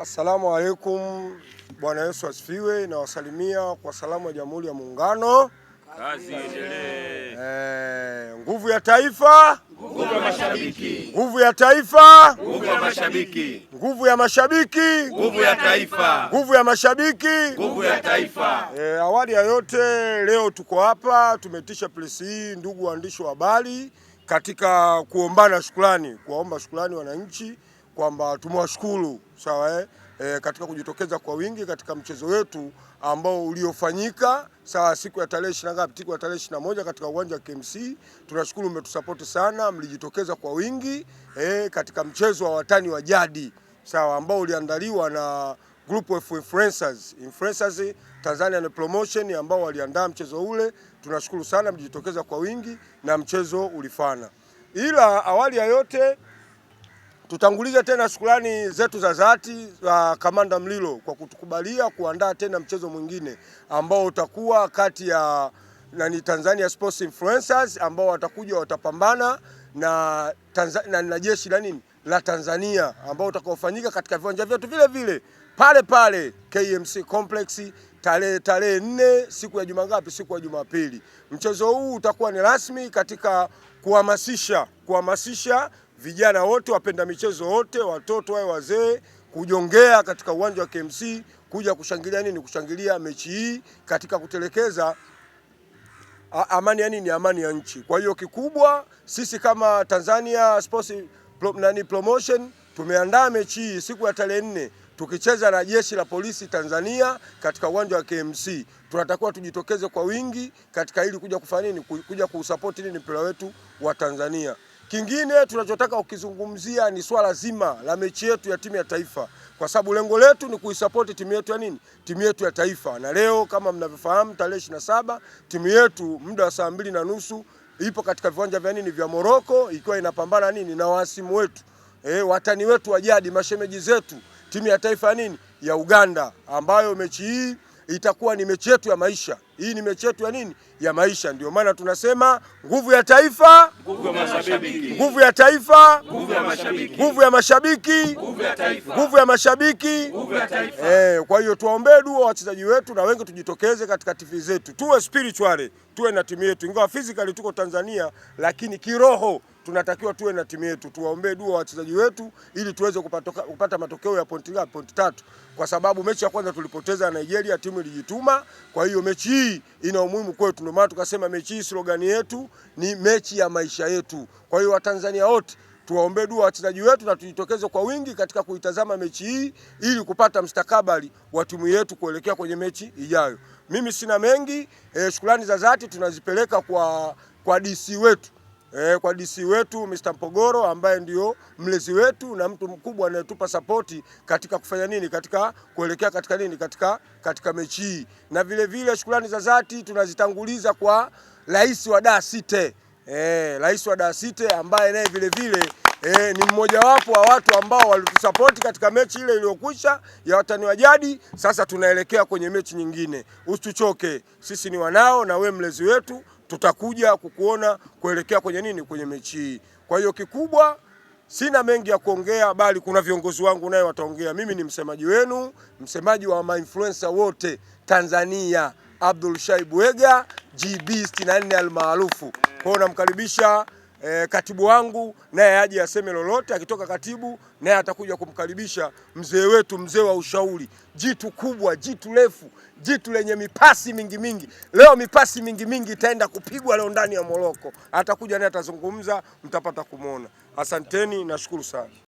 Assalamu alaikum. Bwana Yesu asifiwe. Na wasalimia kwa salamu ya Jamhuri ya Muungano. Kazi iendelee. Nguvu ya taifa, nguvu ya mashabiki. Nguvu ya taifa, nguvu ya mashabiki. Nguvu ya mashabiki, nguvu ya taifa. Nguvu ya mashabiki, nguvu ya taifa. Awali ya yote, leo tuko hapa tumetisha press hii, ndugu waandishi wa habari, katika kuombana shukrani, kuwaomba shukrani wananchi kwamba tumewashukuru sawa katika kujitokeza kwa wingi katika mchezo wetu ambao uliofanyika sawa siku ya tarehe 21 katika uwanja wa KMC. Tunashukuru mmetusupport sana, mlijitokeza kwa wingi katika mchezo wa watani wa jadi sawa ambao uliandaliwa na group of influencers Tanzania Promotion ambao waliandaa mchezo ule. Tunashukuru sana, mlijitokeza kwa wingi na mchezo ulifana. Ila awali ya yote tutangulize tena shukrani zetu za dhati za Kamanda Mlilo kwa kutukubalia kuandaa tena mchezo mwingine ambao utakuwa kati ya Tanzania Sports Influencers ambao watakuja watapambana na jeshi la Tanzania ambao utakaofanyika katika viwanja vyetu vile vile pale KMC Complex tarehe 4 siku ya Jumangapi? Siku ya Jumapili. Mchezo huu utakuwa ni rasmi katika kuhamasisha vijana wote, wapenda michezo wote, watoto wao, wazee, kujongea katika uwanja wa KMC kuja kushangilia kushangilia mechi hii katika kutelekeza amani ya nchi. Kwa hiyo kikubwa sisi kama Tanzania Sports Promotion tumeandaa mechi hii siku ya tarehe 4 tukicheza na jeshi la polisi Tanzania katika uwanja wa KMC. Tunatakiwa tujitokeze kwa wingi katika ili kuja kufanya kuja kusupport mpira wetu wa Tanzania. Kingine tunachotaka ukizungumzia ni swala zima la mechi yetu ya timu ya taifa, kwa sababu lengo letu ni kuisupport timu yetu timu yetu ya taifa. Na leo kama mnavyofahamu tarehe 27 timu yetu muda wa saa 2:30 ipo katika viwanja vya Morocco ikiwa inapambana na wasimu wetu watani wetu wa jadi, mashemeji zetu, timu ya taifa ya Uganda, ambayo mechi hii itakuwa ni mechi yetu ya maisha. Hii ni mechi yetu ya maisha. Ndio maana tunasema nguvu ya taifa, nguvu ya mashabiki. Nguvu ya taifa, nguvu ya mashabiki. Nguvu ya mashabiki, nguvu ya taifa. Nguvu ya mashabiki, nguvu ya taifa. Kwa hiyo tuwaombee dua wachezaji wetu na wengi tujitokeze katika TV zetu. Tuwe spiritually, tuwe na timu yetu. Ingawa physically tuko Tanzania, lakini kiroho tunatakiwa tuwe na timu yetu. Tuwaombee dua wachezaji wetu ili tuweze kupata matokeo ya pointi 3, kwa sababu mechi ya kwanza tulipoteza Nigeria, timu ilijituma. Kwa hiyo mechi hii ina umuhimu kwetu, ndio maana tukasema mechi hii slogan yetu ni mechi ya maisha yetu. Kwa hiyo Watanzania wote tuwaombee dua wachezaji wetu na tujitokeze kwa wingi katika kuitazama mechi hii ili kupata mustakabali wa timu yetu kuelekea kwenye mechi ijayo. Mimi sina mengi, shukrani za dhati tunazipeleka kwa DC wetu. Kwa DC wetu Mr. Mpogoro ambaye ndio mlezi wetu na mtu mkubwa anayetupa support katika kufanya katika kuelekea katika mechi hii. Na vile vile shukrani za dhati tunazitanguliza kwa Rais wa Dar City. Rais wa Dar City ambaye naye vile vile ni mmoja wapo wa watu ambao walitusupport katika mechi ile iliyokwisha ya watani wa jadi. Sasa tunaelekea kwenye mechi nyingine. Usituchoke. Sisi ni wanao na we mlezi wetu, tutakuja kukuona kuelekea kwenye mechi hii. Kwa hiyo kikubwa sina mengi ya kuongea, bali kuna viongozi wangu naye wataongea. Mimi ni msemaji wenu, msemaji wa ma-influencer wote Tanzania, Abdul Shaibu Wega GB 64 almaarufu. Kwa hiyo namkaribisha katibu wangu naye aje aseme lolote. Akitoka katibu naye atakuja kumkaribisha mzee wetu, mzee wa ushauri, jitu kubwa, jitu refu, jitu lenye mipasi mingi. Leo mipasi mingi itaenda kupigwa leo ndani ya Morocco. Atakuja naye atazungumza, mtapata kumuona. Asanteni, nashukuru sana.